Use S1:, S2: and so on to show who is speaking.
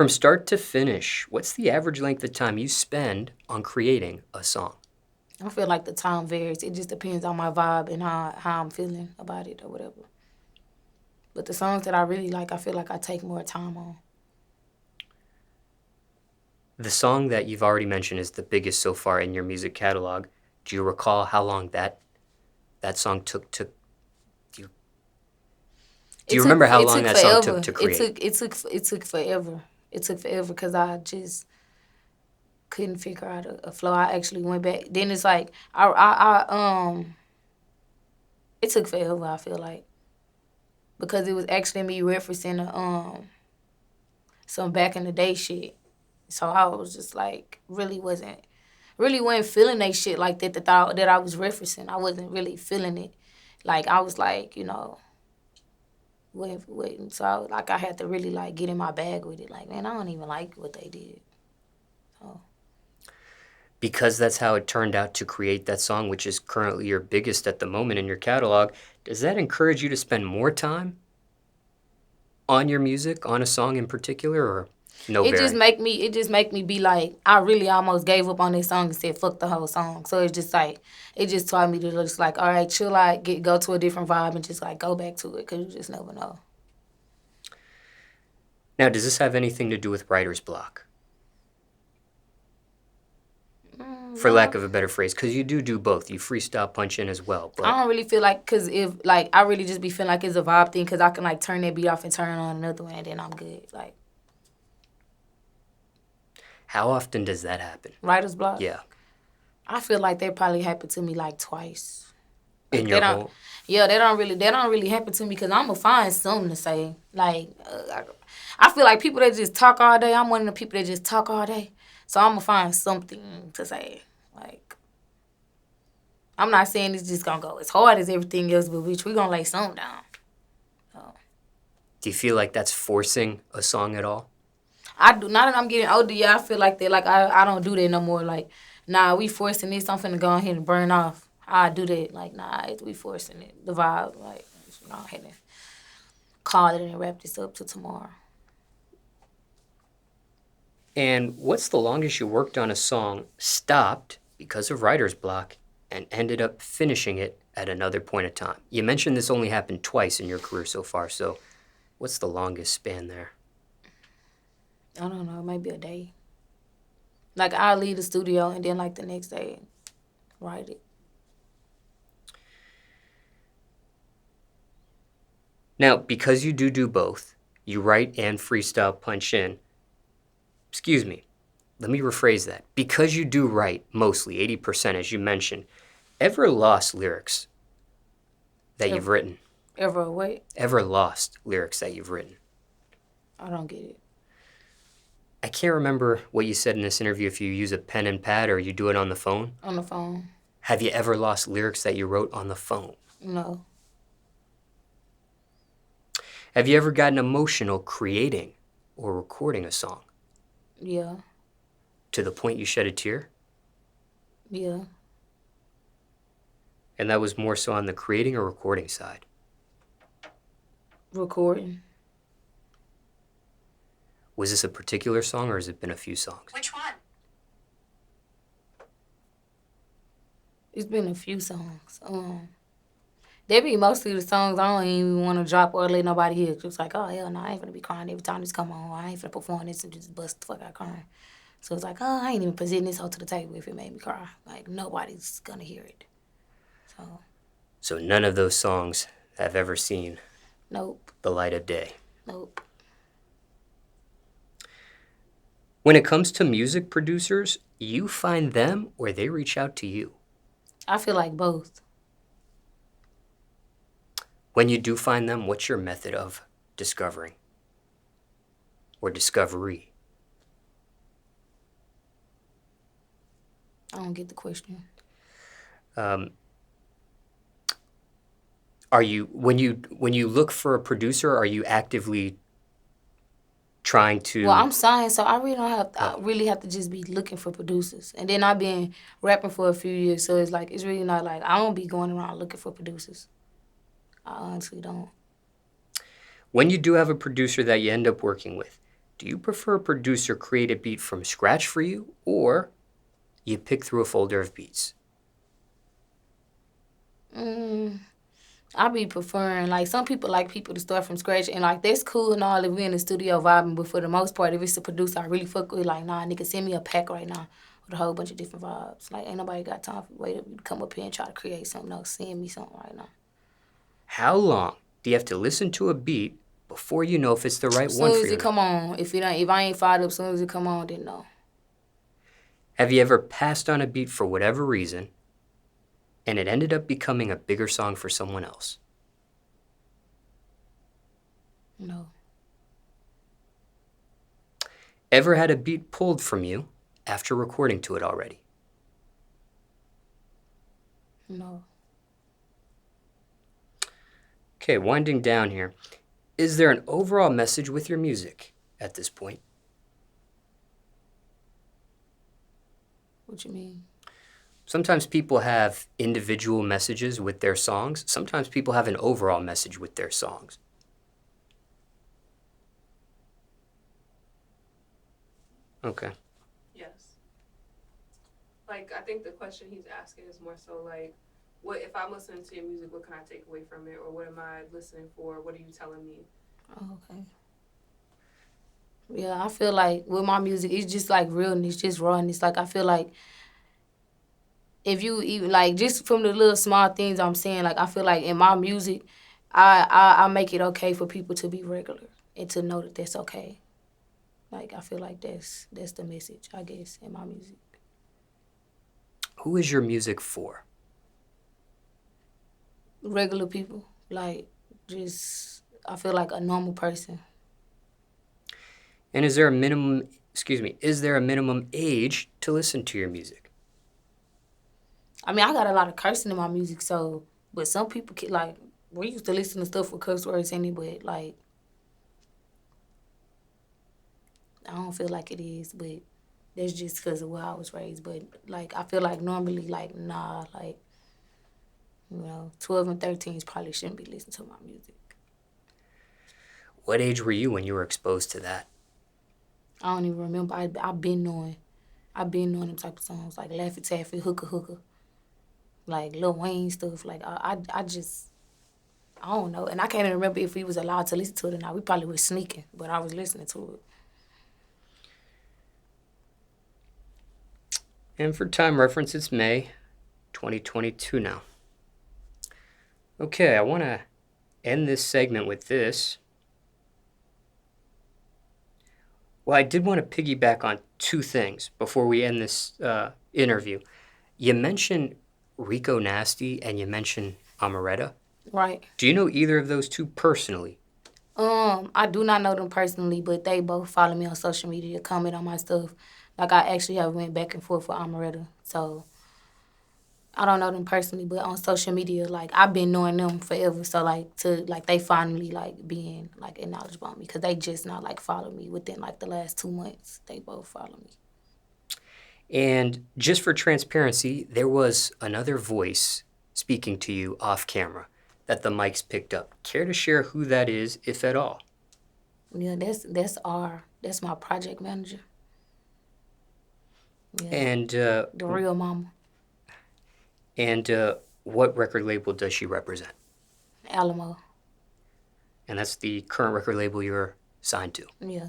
S1: From start to finish, what's the average length of time you spend on creating a song?
S2: I feel like the time varies. It just depends on my vibe and how I'm feeling about it or whatever. But the songs that I really like, I feel like I take more time on.
S1: The song that you've already mentioned is the biggest so far in your music catalog. Do you recall how long that song took to do you, do you remember how
S2: It
S1: long
S2: took
S1: that song took
S2: forever.
S1: to create?
S2: It took forever. It took forever because I just couldn't figure out a flow. I actually went back. Then it's like it took forever. I feel like because it was actually me referencing some back in the day shit. So I was just like really wasn't feeling that shit like that I was referencing. I wasn't really feeling it. Like I was like, waiting. So I had to really like get in my bag with it. Like, man, I don't even like what they did. So
S1: Because that's how it turned out to create that song, which is currently your biggest at the moment in your catalog, does that encourage you to spend more time on your music, on a song in particular, or no bearing?
S2: it just make me be like, I really almost gave up on this song and said fuck the whole song. So it's just like it just taught me to just like, all right, chill out, go to a different vibe and just like go back to it because you just never know.
S1: Now, does this have anything to do with writer's block? For lack of a better phrase, because you do both. You freestyle punch in as well.
S2: I
S1: But
S2: don't really feel like, because if, like, I really just be feeling like it's a vibe thing because I can, like, turn that beat off and turn on another one and then I'm good. Like,
S1: how often does that happen?
S2: writer's block?
S1: Yeah.
S2: I feel like that probably happened to me, like, twice. Like,
S1: In your whole...
S2: Yeah, that don't really happen to me because I'm going to find something to say. Like, I feel like people that just talk all day, I'm one of the people that just talk all day. So I'm going to find something to say. Like, I'm not saying it's just going to go as hard as everything else, but bitch, we going to lay something down. So.
S1: Do you feel like that's forcing a song at all?
S2: I do. Now that I'm getting older, yeah, I feel like that. Like, I don't do that no more. Like, nah, we forcing this. I'm finna go ahead and burn off. I do that. Like, nah, we forcing it. The vibe. Like, go ahead and call it and wrap this up till tomorrow.
S1: And what's the longest you worked on a song, stopped because of writer's block, and ended up finishing it at another point of time? You mentioned this only happened twice in your career so far, so what's the longest span there?
S2: I don't know. Maybe a day. Like, I'll leave the studio and then, like, the next day, write it.
S1: Now, because you do both, you write and freestyle punch in. Excuse me, let me rephrase that. Because you do write mostly, 80% as you mentioned, ever lost lyrics that you've written?
S2: Ever what?
S1: Ever lost lyrics that you've written?
S2: I don't get it.
S1: I can't remember what you said in this interview, if you use a pen and pad or you do it on the phone.
S2: On the phone.
S1: Have you ever lost lyrics that you wrote on the phone?
S2: No.
S1: Have you ever gotten emotional creating or recording a song?
S2: Yeah.
S1: To the point you shed a tear?
S2: Yeah.
S1: And that was more so on the creating or recording side?
S2: Recording.
S1: Was this a particular song or has it been a few songs?
S3: Which one?
S2: It's been a few songs. They be mostly the songs I don't even want to drop or let nobody hear. It's like, oh, hell no, I ain't finna be crying every time this come on. I ain't finna perform this and just bust the fuck out crying. So it's like, oh, I ain't even presenting this whole to the table if it made me cry. Like, nobody's gonna hear it.
S1: So none of those songs have ever seen
S2: Nope.
S1: the light of day?
S2: Nope.
S1: When it comes to music producers, you find them or they reach out to you?
S2: I feel like both.
S1: When you do find them, what's your method of discovering or discovery?
S2: I don't get the question.
S1: Are you when you look for a producer, are you actively trying to?
S2: Well, I'm signed, so I really don't have. I really have to just be looking for producers, and then I've been rapping for a few years, so it's like it's really not like I don't be going around looking for producers. I honestly don't.
S1: When you do have a producer that you end up working with, Do you prefer a producer create a beat from scratch for you, or you pick through a folder of beats?
S2: I be preferring, like, some people like people to start from scratch, and like that's cool and all if we in the studio vibing, but for the most part, if it's a producer I really fuck with, like, nah, nigga, send me a pack right now with a whole bunch of different vibes. Like, ain't nobody got time for wait up you to come up here and try to create something else. Send me something right now.
S1: How long do you have to listen to a beat before you know if it's the right one
S2: Soon
S1: for
S2: as
S1: you
S2: it
S1: or not?
S2: come on, if I ain't fired up, soon as it come on, then no.
S1: Have you ever passed on a beat for whatever reason and it ended up becoming a bigger song for someone else?
S2: No.
S1: Ever had a beat pulled from you after recording to it already?
S2: No.
S1: Okay, winding down here. Is there an overall message with your music at this point?
S2: What you mean?
S1: Sometimes people have individual messages with their songs. Sometimes people have an overall message with their songs. Okay.
S3: Yes. Like, I think the question he's asking is more so like, what if I'm listening to your music, what can I take away from it? Or what am I listening for? What are you telling me?
S2: Oh, okay. Yeah, I feel like with my music, it's just like realness, just rawness. Like, I feel like if you even like just from the little small things I'm saying, like I feel like in my music, I make it okay for people to be regular and to know that that's okay. Like I feel like that's the message, I guess, in my music.
S1: Who is your music for?
S2: Regular people, like just I feel like a normal person.
S1: And is there a minimum age to listen to your music?
S2: I mean, I got a lot of cursing in my music, so but some people like we used to listen to stuff with curse words in it, but like I don't feel like it is, but that's just because of where I was raised. But like I feel like normally, like nah, like 12 and 13s probably shouldn't be listening to my music.
S1: What age were you when you were exposed to that?
S2: I don't even remember. I've been knowing them type of songs like Laffy Taffy, Hooker Hooker, like Lil Wayne stuff. Like I just I don't know, and I can't even remember if we was allowed to listen to it or not. We probably was sneaking, but I was listening to it.
S1: And for time reference, it's May 2022 now. Okay, I want to end this segment with this. Well, I did want to piggyback on two things before we end this interview. You mentioned Rico Nasty and you mentioned Omeretta.
S2: Right.
S1: Do you know either of those two personally?
S2: I do not know them personally, but they both follow me on social media, comment on my stuff. Like I actually have went back and forth with Omeretta, so I don't know them personally, but on social media, like I've been knowing them forever. So like they finally like being like acknowledged about me because they just not like follow me within like the last 2 months. They both follow me.
S1: And just for transparency, there was another voice speaking to you off camera that the mics picked up. Care to share who that is, if at all?
S2: Yeah, that's my project manager. Yeah,
S1: And
S2: the real mama,
S1: what record label does she represent?
S2: Alamo.
S1: And that's the current record label you're signed to.
S2: Yeah.